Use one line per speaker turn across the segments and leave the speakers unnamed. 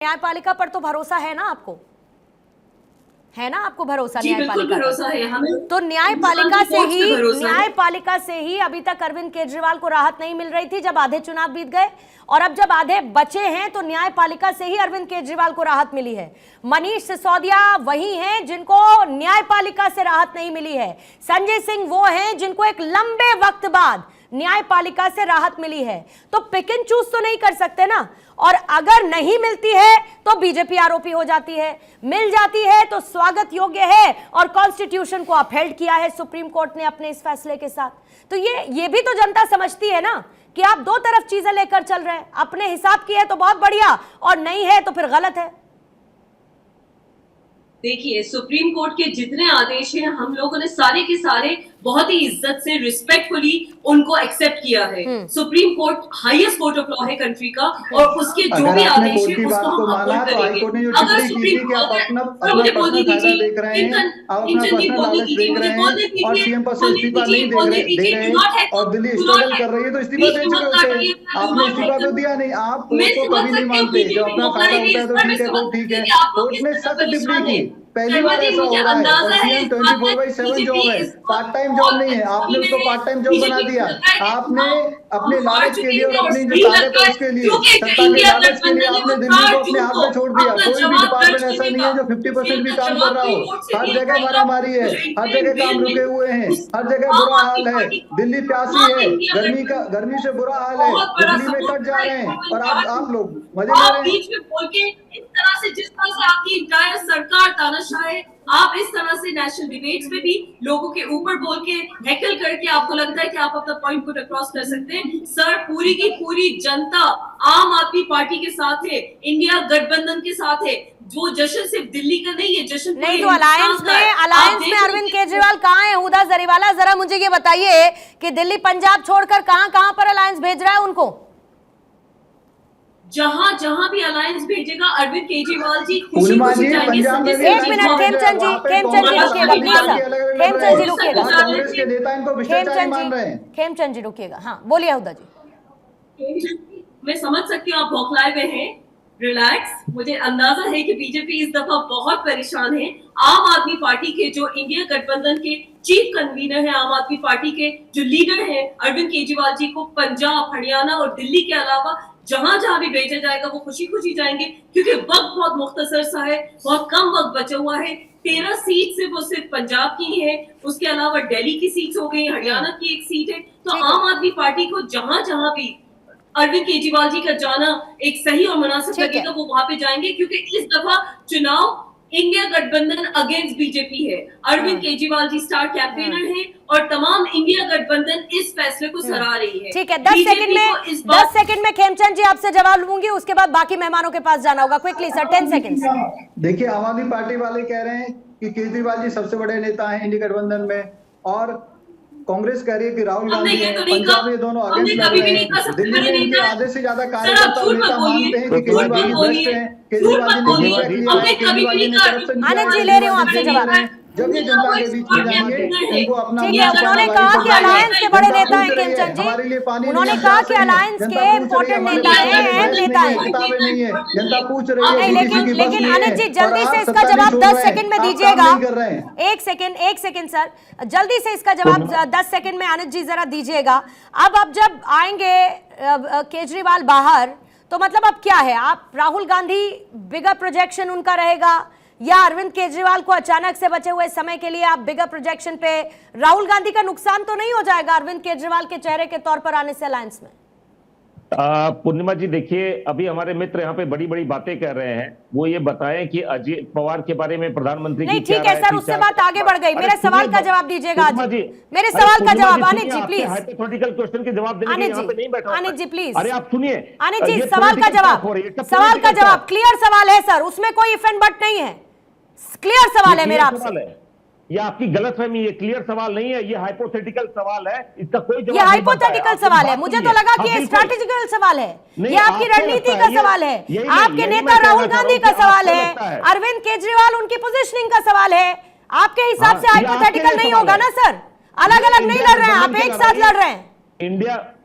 न्यायपालिका पर तो भरोसा है ना आपको? है ना आपको भरोसा न्यायपालिका?
भरोसा है हमें।
तो न्यायपालिका से ही अभी तक अरविंद केजरीवाल को राहत नहीं मिल रही थी जब आधे चुनाव बीत गए, और अब जब आधे बचे हैं तो न्यायपालिका से ही अरविंद केजरीवाल को राहत मिली है। मनीष सिसोदिया वही हैं जिनको न्यायपालिका से राहत नहीं मिली है। संजय सिंह वो हैं जिनको एक लंबे वक्त बाद न्यायपालिका से राहत मिली है। तो पिक एंड चूज तो नहीं कर सकते ना, और अगर नहीं मिलती है तो बीजेपी आरोपी हो जाती है, मिल जाती है तो स्वागत योग्य है, और कॉन्स्टिट्यूशन को अपहेल्ड किया है सुप्रीम कोर्ट ने अपने इस फैसले के साथ। तो ये भी तो जनता समझती है ना कि आप दो तरफ चीजें लेकर चल रहे हैं, अपने हिसाब की है तो बहुत बढ़िया, और नहीं है तो फिर गलत है।
देखिए, सुप्रीम कोर्ट के जितने आदेश हैं हम लोगों ने सारे के सारे बहुत ही इज्जत से रिस्पेक्टफुली उनको एक्सेप्ट किया है। Supreme court highest court of law है कंट्री का, और उसके जो भी आदेश है उसको हम अपहोल्ड करेंगे। अगर सुप्रीम कोर्ट मुझे बोलने दीजिए, इंजन जी बोलने दीजिए, मुझे बोलने दीजिए, बोलने दीजिए,
और दिल्ली स्ट्रगल कर रही है तो इस्तीफा दे चुके होते। आपने इस्तीफा तो दिया नहीं, आप कोर्ट को कभी नहीं मानते, जो अपना फायदा होता है तो ठीक है। कोर्ट ने सख्त टिप्पणी की, पहली बार ऐसा हो रहा है। और सीएम 24/7 जॉब है, पार्ट टाइम जॉब नहीं है, आपने उसको पार्ट टाइम जॉब बना दिया। आपने अपने लालच के लिए और अपनी जो ताकत है उसके लिए, सत्ता के लालच के लिए आपने दिल्ली को अपने हाथ में छोड़ दिया। कोई भी डिपार्टमेंट ऐसा नहीं है जो 50% भी काम कर रहा हो। हर जगह मारामारी है, हर जगह काम रुके हुए हैं, हर जगह बुरा हाल है। दिल्ली प्यासी है, गर्मी से बुरा हाल है, दिल्ली में कट जा रहे हैं, और आप लोग मजे ले रहे हैं।
इस तरह से, जिस तरह से आपकी इंटायर सरकार तानाशाह है, आप इस तरह से नेशनल डिबेट्स में भी लोगों के ऊपर बोल के हैकल करके आपको लगता है कि आप अपना पॉइंट पुट अक्रॉस कर सकते हैं। सर, पूरी की पूरी जनता आम आदमी पार्टी के साथ है, इंडिया गठबंधन के साथ है। वो जश्न सिर्फ दिल्ली का नहीं है, जश्न
नहीं। तो अलायंस में अरविंद केजरीवाल कहाँ है? हुदा जरीवाला, जरा मुझे ये बताइए कि दिल्ली पंजाब छोड़कर कहाँ पर अलायंस भेज रहा है उनको?
जहां जहां भी अलायंस भेजेगा अरविंद केजरीवाल जी
एक
मिनट, खेमचंद जी रुकिएगा प्लीज। खेमचंद जी रुकिएगा,
कांग्रेस के नेता इनको भ्रष्टाचारी मान रहे हैं।
खेमचंद जी रुकिएगा। हाँ बोलिए हुदा जी।
मैं समझ सकती हूँ आप बौखलाए हुए हैं, रिलैक्स। मुझे अंदाजा है कि बीजेपी इस दफा बहुत परेशान है। आम आदमी पार्टी के जो इंडिया गठबंधन के चीफ कन्वीनर है, आम आदमी पार्टी के जो लीडर है अरविंद केजरीवाल जी को पंजाब, हरियाणा और दिल्ली के अलावा जहां जहां भी भेजा जाएगा वो खुशी खुशी जाएंगे, क्योंकि वक्त बहुत मुख्तसर सा है, बहुत कम वक्त बचा हुआ है। 13 सीट से वो सिर्फ पंजाब की है, उसके अलावा दिल्ली की सीट हो गई, हरियाणा की एक सीट है। तो आम आदमी पार्टी को जहां जहां भी अरविंद केजरीवाल जी का जाना एक सही और मुनासिब लगेगा वो वहां पे जाएंगे, क्योंकि इस दफा चुनाव इंडिया गठबंधन अगेंस्ट बीजेपी है। अरविंद केजरीवाल जी स्टार कैंपेनर हैं और तमाम इंडिया गठबंधन इस फैसले को सराह रही है।
ठीक है, 10 सेकंड में खेमचंद जी आपसे जवाब लूंगी, उसके बाद बाकी मेहमानों के पास जाना होगा। Quickly sir, 10 seconds.
देखिए, आम आदमी पार्टी वाले कह रहे हैं कि केजरीवाल जी सबसे बड़े नेता हैं इंडिया गठबंधन में, और कांग्रेस कह रही है कि राहुल गांधी है, पंजाब में दोनों अगेंस्ट लड़ रहे हैं। दिल्ली में उनके आधे से ज्यादा कार्यकर्ता और नेता मानते हैं कि केजरीवाल जी भ्रष्ट हैं, केजरीवाल जी ने किया है, केजरीवाल जी ने करप्शन किया है।
आनंद जी ले रही हूं आपसे जवाब।
जब ये जनता के बीच में जाएंगे, इनको अपना
ठीक है, उन्होंने कहा कि अलायंस के बड़े नेता हैं खेमचंद जी, उन्होंने कहा कि अलायंस के इम्पोर्टेंट नेता हैं, अहम नेता हैं।
जनता पूछ रही है,
लेकिन आनंद जी जल्दी से इसका जवाब 10 सेकंड में दीजिएगा। एक सेकंड सर, जल्दी से इसका जवाब 10 सेकंड में आनंद जी जरा दीजिएगा। अब जब आएंगे केजरीवाल बाहर, तो मतलब अब क्या है? आप राहुल गांधी बिगर प्रोजेक्शन उनका रहेगा, या अरविंद केजरीवाल को अचानक से बचे हुए समय के लिए आप बिगर प्रोजेक्शन पे? राहुल गांधी का नुकसान तो नहीं हो जाएगा अरविंद केजरीवाल के चेहरे के तौर पर आने से अलायंस में?
पूर्णिमा जी, देखिए, अभी हमारे मित्र यहाँ पे बड़ी बड़ी बातें कर रहे हैं। वो ये बताएं कि अजीत पवार के बारे में प्रधानमंत्री
नहीं, ठीक है सर, उससे बात आगे बढ़ गई। मेरे सवाल का जवाब दीजिएगा आज, मेरे सवाल का जवाब। Anand ji please,
hypothetical question के जवाब देने के लिए यहाँ पे नहीं बैठा।
आनंद जी प्लीज,
अरे आप सुनिए।
आनंद जी सवाल का जवाब क्लियर सवाल है सर, उसमें कोई इफ एंड बट नहीं है, क्लियर सवाल है मेरा आपसे।
ये आपकी गलतफहमी, ये क्लियर सवाल नहीं है, ये हाइपोथेटिकल सवाल है, इसका कोई जवाब
ये हाइपोथेटिकल सवाल है। मुझे तो लगा कि ये स्ट्रैटेजिकल सवाल है, ये आपकी रणनीति का सवाल है, आपके नेता राहुल गांधी का सवाल है, अरविंद केजरीवाल उनकी पोजीशनिंग का सवाल है। आपके हिसाब से हाइपोथेटिकल नहीं होगा ना सर? अलग अलग नहीं लड़ रहे हैं आप, एक साथ लड़ रहे हैं।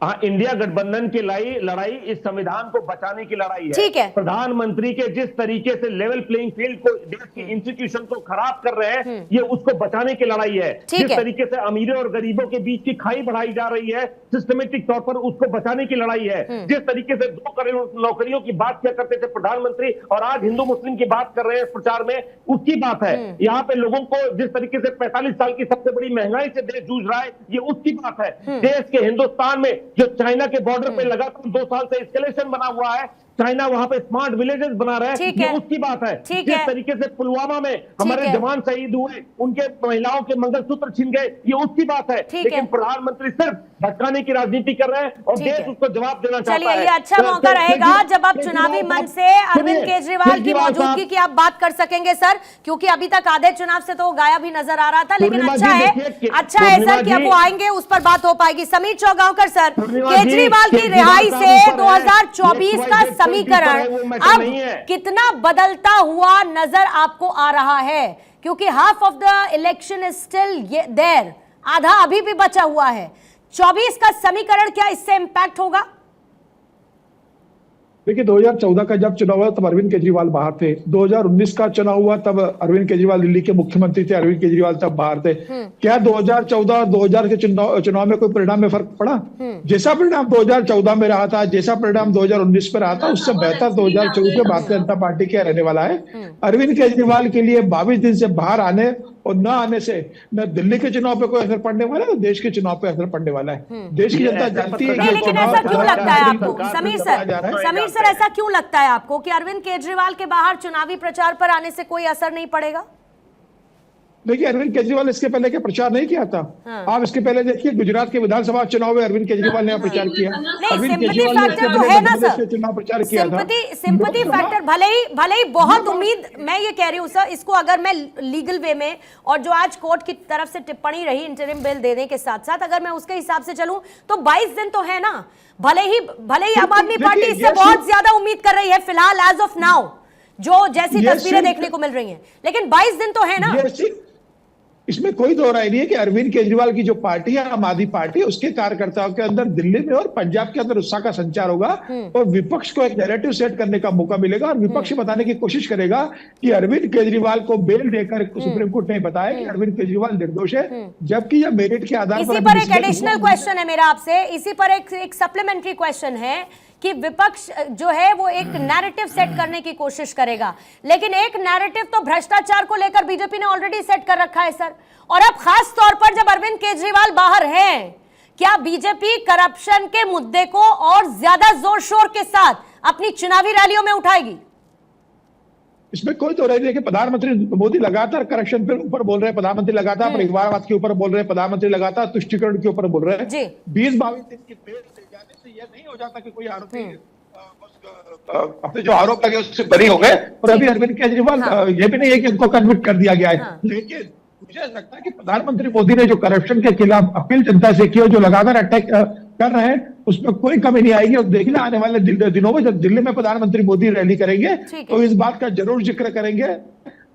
इंडिया गठबंधन की लड़ाई इस संविधान को बचाने की लड़ाई
ठीक है।
प्रधानमंत्री के जिस तरीके से लेवल प्लेइंग फील्ड को, देश की इंस्टीट्यूशन को खराब कर रहे हैं, ये उसको बचाने की लड़ाई है। जिस तरीके से अमीरों और गरीबों के बीच की खाई बढ़ाई जा रही है सिस्टमेटिक तौर पर, उसको बचाने की लड़ाई है। जिस तरीके से 2 करोड़ नौकरियों की बात किया करते थे प्रधानमंत्री और आज हिंदू मुस्लिम की बात कर रहे हैं प्रचार में, उसकी बात है। यहाँ पे लोगों को जिस तरीके से 45 साल की सबसे बड़ी महंगाई से देश जूझ रहा है, ये उसकी बात है। देश के हिंदुस्तान में जो चाइना के बॉर्डर पे लगातार 2 साल से एस्केलेशन बना हुआ है, चाइना वहां पे स्मार्ट विलेजेस बना रहा है, ये उसकी बात है। जिस तरीके से पुलवामा में हमारे जवान शहीद हुए, उनके महिलाओं के मंगलसूत्र छीन गए, ये उसकी बात है। लेकिन प्रधानमंत्री सिर्फ भटकाने की राजनीति कर रहे हैं और देश उसको जवाब देना चाहता है।
चलिए, ये अच्छा मौका रहेगा जब आप चुनावी मंच से अरविंद केजरीवाल की मौजूदगी की आप बात कर सकेंगे सर, क्योंकि अभी तक आधे चुनाव से तो गायब ही नजर आ रहा था। लेकिन अच्छा है सर कि अब वो आएंगे, उस पर बात हो पाएगी। समीर चौगांवकर सर, केजरीवाल की रिहाई से 2024 का समीकरण अब कितना बदलता हुआ नजर आपको आ रहा है? क्योंकि half of the election is still there, आधा अभी भी बचा हुआ है। 24 का समीकरण क्या इससे इंपैक्ट होगा?
देखिए, 2014 का जब चुनाव हुआ तब अरविंद केजरीवाल बाहर थे। 2019 का चुनाव हुआ तब अरविंद केजरीवाल दिल्ली के मुख्यमंत्री थे, अरविंद केजरीवाल तब बाहर थे। क्या 2014 और 2000 के चुनाव में कोई परिणाम में फर्क पड़ा? जैसा परिणाम 2014 में रहा था, जैसा परिणाम 2019 में रहा था, उससे बेहतर 2024 में भारतीय जनता पार्टी के रहने वाला है। अरविंद केजरीवाल के लिए 22 दिन से बाहर आने और न आने से न दिल्ली के चुनाव पे कोई असर पड़ने वाला है, न देश के चुनाव पे असर पड़ने वाला है। देश की जनता जानती है।
लेकिन ऐसा क्यों लगता है आपको समीर सर, ऐसा क्यों लगता है आपको कि अरविंद केजरीवाल के बाहर चुनावी प्रचार पर आने से कोई असर नहीं पड़ेगा?
देखिए, अरविंद केजरीवाल इसके पहले के प्रचार नहीं किया था। आप इसके पहले देखिए, गुजरात के विधानसभा चुनाव में अरविंद केजरीवाल ने प्रचार किया। अरविंद केजरीवाल ने इसके पहले चुनाव प्रचार किया था।
सिंपैथी फैक्टर भले ही बहुत उम्मीद, मैं ये कह रही हूँ सर, इसको अगर मैं लीगल वे में और जो आज कोर्ट की तरफ से टिप्पणी रही इंटरिम बिल देने के साथ साथ, अगर मैं उसके हिसाब से चलूं तो 22 दिन तो है ना। भले ही आम आदमी पार्टी इससे बहुत ज्यादा उम्मीद कर रही है फिलहाल, एज ऑफ नाउ, जो जैसी तस्वीरें देखने को मिल रही हैं, लेकिन 22 दिन तो है ना।
इसमें कोई दो राय नहीं है कि अरविंद केजरीवाल की जो पार्टी है, आम आदमी पार्टी, उसके कार्यकर्ताओं के अंदर दिल्ली में और पंजाब के अंदर उत्साह का संचार होगा और विपक्ष को एक नैरेटिव सेट करने का मौका मिलेगा और विपक्ष बताने की कोशिश करेगा कि अरविंद केजरीवाल को बेल देकर सुप्रीम कोर्ट ने बताया कि अरविंद केजरीवाल निर्दोष है, जबकि यह मेरिट के आधार पर।
इसी पर एक एडिशनल क्वेश्चन है मेरा आपसे, इसी पर एक सप्लीमेंट्री क्वेश्चन है कि विपक्ष जो है वो एक नैरेटिव सेट करने की कोशिश करेगा, लेकिन एक नैरेटिव तो भ्रष्टाचार को लेकर बीजेपी ने ऑलरेडी सेट कर रखा है सर। और अब खास तौर पर जब अरविंद केजरीवाल बाहर हैं, क्या बीजेपी करप्शन के मुद्दे को और ज्यादा जोर शोर के साथ अपनी चुनावी रैलियों में उठाएगी?
इसमें कोई तो रही है कि प्रधानमंत्री मोदी लगातार करप्शन पे ऊपर बोल रहे हैं, प्रधानमंत्री लगातार परिवारवाद के ऊपर बोल रहे हैं, प्रधानमंत्री लगातार तुष्टिकरण के ऊपर बोल रहे हैं। 20-22 दिन की बेल से जाने से यह नहीं हो जाता कि कोई आरोपी अपने जो आरोप लगे उससे बरी हो गए। और अभी अरविंद केजरीवाल ये भी नहीं है कि उनको कन्विक्ट कर दिया गया है, लेकिन मुझे लगता है कि प्रधानमंत्री मोदी ने जो करप्शन के खिलाफ अपील जनता से की और जो लगातार अटैक कर रहे हैं, उसमें कोई कमी नहीं आएगी। और देखना आने वाले दिनों में जब दिल्ली में प्रधानमंत्री मोदी रैली करेंगे तो इस बात का जरूर जिक्र करेंगे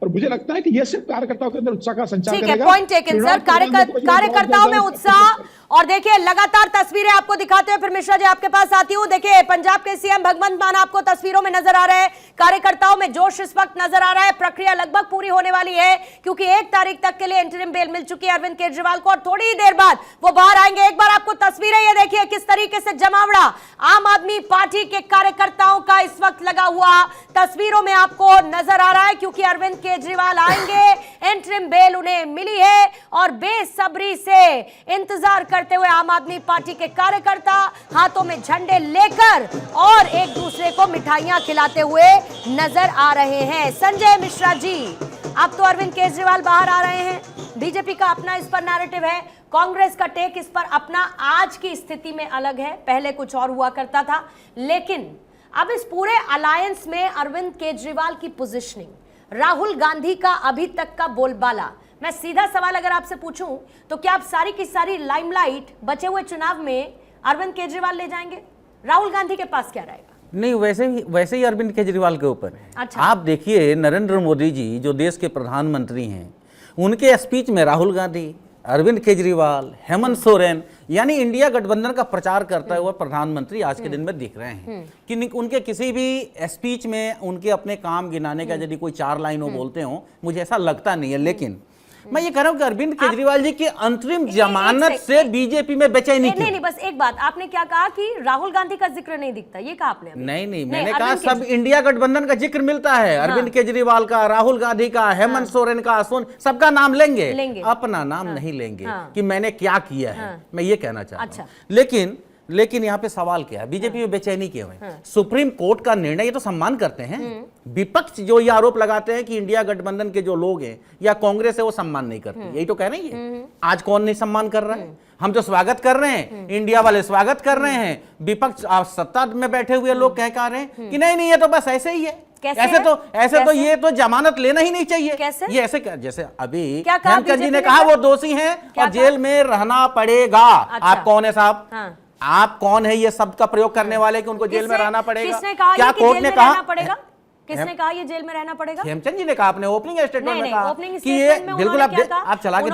और मुझे लगता है कि यह सिर्फ कार्यकर्ताओं के अंदर उत्साह का संचार करेगा।
पॉइंट टेकन सर, कार्यकर्ताओं में उत्साह। और देखिए लगातार तस्वीरें आपको दिखाते हुए फिर मिश्रा जी आपके पास आती हूं। देखिए पंजाब के सीएम भगवंत मान आपको तस्वीरों में नजर आ रहे हैं, कार्यकर्ताओं में जोश इस वक्त नजर आ रहा है। प्रक्रिया लगभग पूरी होने वाली है क्योंकि 1 तारीख तक के लिए इंटरिम बेल मिल चुकी है अरविंद केजरीवाल को और थोड़ी ही देर बाद वो बाहर आएंगे। एक बार आपको तस्वीरें ये देखिए किस तरीके से जमावड़ा आम आदमी पार्टी के कार्यकर्ताओं का इस वक्त लगा हुआ तस्वीरों में आपको नजर आ रहा है, क्योंकि अरविंद केजरीवाल आएंगे, इंटरिम बेल उन्हें मिली है और बेसब्री से इंतजार करते हुए आम आदमी पार्टी के कार्यकर्ता हाथों में झंडे लेकर और एक दूसरे को मिठाइयां खिलाते हुए नजर आ रहे हैं। संजय मिश्रा जी, अब तो अरविंद केजरीवाल बाहर आ रहे हैं, बीजेपी का अपना इस पर नैरेटिव है, कांग्रेस का टेक इस पर अपना आज की स्थिति में अलग है, पहले कुछ और हुआ करता था, लेकिन अब इस पूरे अलायंस में अरविंद केजरीवाल की पोजीशनिंग, राहुल गांधी का अभी तक का बोलबाला, मैं सीधा सवाल अगर आपसे पूछूं तो क्या आप सारी की सारी लाइमलाइट बचे हुए चुनाव में अरविंद केजरीवाल ले जाएंगे? राहुल गांधी के पास क्या रहेगा?
नहीं, वैसे ही अरविंद केजरीवाल के ऊपर है।
अच्छा।
आप देखिए नरेंद्र मोदी जी जो देश के प्रधानमंत्री हैं, उनके स्पीच में राहुल गांधी, अरविंद केजरीवाल, हेमंत सोरेन, यानी इंडिया गठबंधन का प्रचार करता हुआ प्रधानमंत्री आज के दिन में दिख रहे हैं कि उनके किसी भी स्पीच में उनके अपने काम गिनाने का यदि कोई 4 लाइन वो बोलते हो, मुझे ऐसा लगता नहीं है। लेकिन मैं ये कह रहा हूं कि अरविंद केजरीवाल जी की अंतरिम जमानत से बीजेपी में बेचैनी क्यों?
नहीं, बस एक बात, आपने क्या कहा कि राहुल गांधी का जिक्र नहीं दिखता, ये कहा आपने?
नहीं, मैंने कहा सब इंडिया गठबंधन का जिक्र मिलता है। अरविंद केजरीवाल का, राहुल गांधी का, हेमंत सोरेन का, सबका नाम लेंगे, अपना नाम नहीं लेंगे कि मैंने क्या किया है। मैं ये कहना चाहता हूं। लेकिन यहाँ पे सवाल क्या है, बीजेपी में बेचैनी क्यों है? सुप्रीम कोर्ट का निर्णय ये तो सम्मान करते हैं। विपक्ष जो ये आरोप लगाते हैं कि इंडिया गठबंधन के जो लोग हैं या कांग्रेस है वो सम्मान नहीं करती, यही तो कह रही है। आज कौन नहीं सम्मान कर रहा है? हम तो स्वागत कर रहे हैं, इंडिया वाले स्वागत कर रहे हैं। विपक्ष सत्ता में बैठे हुए लोग कह रहे हैं कि नहीं ये तो बस ऐसे ही है। ऐसे तो ये तो जमानत लेना ही नहीं चाहिए।
कैसे?
ये ऐसे जैसे अभी हेमचंद जी ने कहा वो दोषी हैं और जेल में रहना पड़ेगा। आप कौन है साहब? आप कौन है ये शब्द का प्रयोग करने वाले कि उनको जेल में रहना पड़ेगा? क्या कोर्ट ने कहा?
किसने कहा ये जेल में रहना पड़ेगा?
हेमचंद जी ने कहा, अपने ओपनिंग स्टेटमेंट में कहा
ओपनिंग
कि ये
स्टेटमेंट में
बिल्कुल आप चला के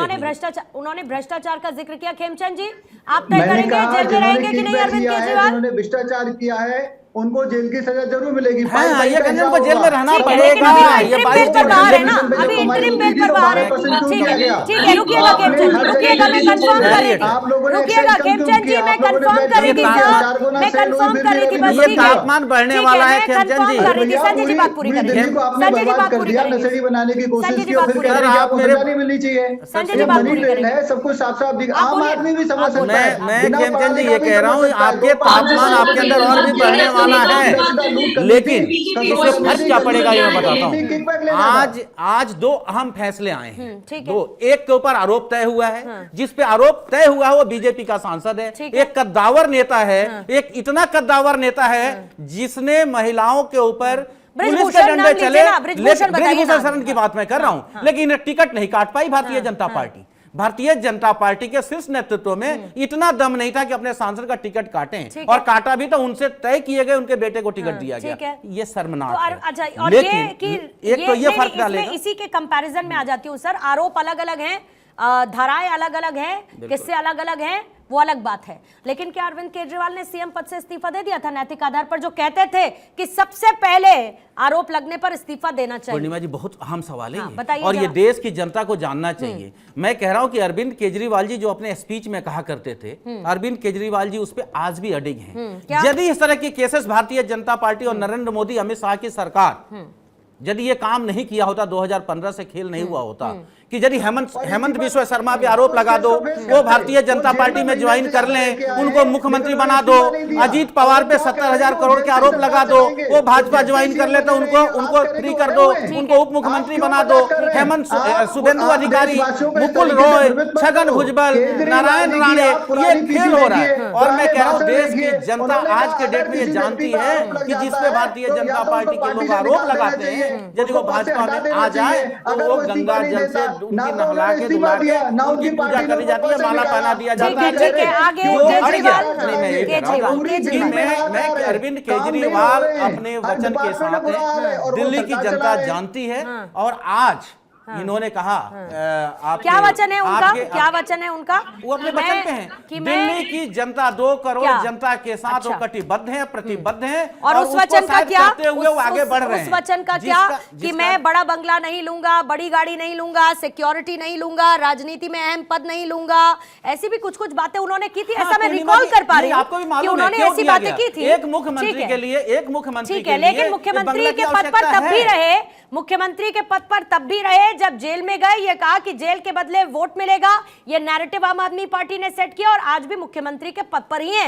उन्होंने भ्रष्टाचार का जिक्र किया। खेमचंद जी आप तय करेंगे जेल में रहेंगे कि नहीं अरविंद केजरीवाल?
उन्होंने भ्रष्टाचार किया है, उनको जेल की सजा जरूर मिलेगी।
हाँ, ये कहने उनको जेल में रहना पड़ेगा।
ये 22 पर बाहर है ना, अभी इंटरिम बेल पर बाहर है। ठीक है, रुकिएगा खेमचंद, रुकिएगा, मैं कंफर्म कर रही थी। रुकिएगा खेमचंद जी, मैं कंफर्म कर रही थी सर, मैं कंफर्म कर रही थी। बस
ये तापमान बढ़ने वाला है खेमचंद जी।
संजय जी बात पूरी करिए, संजय जी बात पूरी करिए।
नशेड़ी बनाने की कोशिश
संजय जी
की
बात
और फिर
पूरी
कह रहे हैं आपको
करिए।
सजा नहीं मिलनी चाहिए।
संजय जी बात
मनी
पूरी
ट्रेल
करिए।
है, सब कुछ साफ साफ दिखा, आम आदमी भी समझ सकता है।
मैं खेमचंद जी ये कह रहा हूँ, आपके तापमान आपके अंदर और भी बढ़ने वाला है। लेकिन इससे फर्क क्या पड़ेगा ये मैं बताता हूँ। आज 2 अहम फैसले आए हैं। 2, एक के ऊपर आरोप तय हुआ है, जिस पे आरोप तय हुआ है वो बीजेपी का सांसद है। एक कद्दावर नेता है, एक इतना कद्दावर नेता है जिसने महिलाओं के ऊपर पुलिस के डंडे चले। ब्रिजभूषण शरण की बात मैं कर रहा हूं, लेकिन टिकट नहीं काट पाई भारतीय जनता पार्टी। भारतीय जनता पार्टी के शीर्ष नेतृत्व में इतना दम नहीं था कि अपने सांसद का टिकट काटें, और काटा भी तो उनसे तय किए गए उनके बेटे को टिकट दिया गया। ये शर्मनाक है।
अच्छा, और
लेकिन एक तो ये फर्क डालेगा।
इसी के कंपैरिजन में आ जाती हूँ सर, आरोप अलग अलग हैं, धाराएं अलग अलग हैं, किससे अलग अलग हैं वो अलग बात है। लेकिन क्या अरविंद केजरीवाल ने सीएम पद से इस्तीफा दे दिया था नैतिक आधार पर, जो कहते थे कि सबसे पहले आरोप लगने पर इस्तीफा देना चाहिए?
पूर्णिमा जी बहुत अहम सवाल है
बताइए,
और ये देश की जनता को जानना चाहिए। मैं कह रहा हूं कि अरविंद केजरीवाल जी जो अपने स्पीच में कहा करते थे, अरविंद केजरीवाल जी उस पर आज भी अडिग हैं। यदि इस तरह के केसेस भारतीय जनता पार्टी और नरेंद्र मोदी, अमित शाह की सरकार यदि ये काम नहीं किया होता, 2015 से खेल नहीं हुआ होता कि यदि हेमंत बिश्व शर्मा पे आरोप लगा दो, वो भारतीय जनता पार्टी में ज्वाइन कर लें, उनको मुख्यमंत्री बना दो, अजीत पवार पे 70,000 करोड़ के आरोप लगा दो, वो भाजपा ज्वाइन कर ले तो उनको फ्री कर दो, उनको उप मुख्यमंत्री बना दो। हेमंत, शुभेंदु अधिकारी, मुकुल रॉय, छगन भुजबल, नारायण राणे, ये खेल हो रहा है। और मैं कह रहा हूँ देश की जनता आज के डेट में ये जानती है कि जिसपे भारतीय जनता पार्टी के लोग आरोप लगाते हैं, यदि वो भाजपा में आ जाए तो वो गंगा जल से उनकी नहला के धुला के उनकी पूजा करी जाती है, माला पहना दिया जाता है। मैं अरविंद केजरीवाल अपने वचन के साथ हैं, दिल्ली की जनता जानती है। और आज इन्होंने कहा
क्या वचन है उनका? क्या वचन है उनका?
वो अपने वचन पे हैं कि दिल्ली की जनता 2 करोड़ जनता के साथ वो कटिबद्ध है, प्रतिबद्ध है।
और उस वचन का क्या?
वो आगे बढ़ रहे हैं।
उस वचन का क्या कि मैं बड़ा बंगला नहीं लूंगा, बड़ी गाड़ी नहीं लूंगा, सिक्योरिटी नहीं लूंगा, राजनीति में अहम पद नहीं लूंगा, ऐसी भी कुछ कुछ बातें उन्होंने की थी। ऐसा मैं रिकॉल कर पा रही हूँ कि उन्होंने ऐसी बातें की थी।
एक मुख्यमंत्री के लिए, एक मुख्यमंत्री के लिए,
लेकिन मुख्यमंत्री के पद पर तब भी रहे, मुख्यमंत्री के पद पर तब भी रहे जब जेल में गए। ये कहा कि जेल के बदले वोट मिलेगा, ये नैरेटिव आम आदमी पार्टी ने सेट किया और आज भी मुख्यमंत्री के पद पर ही है।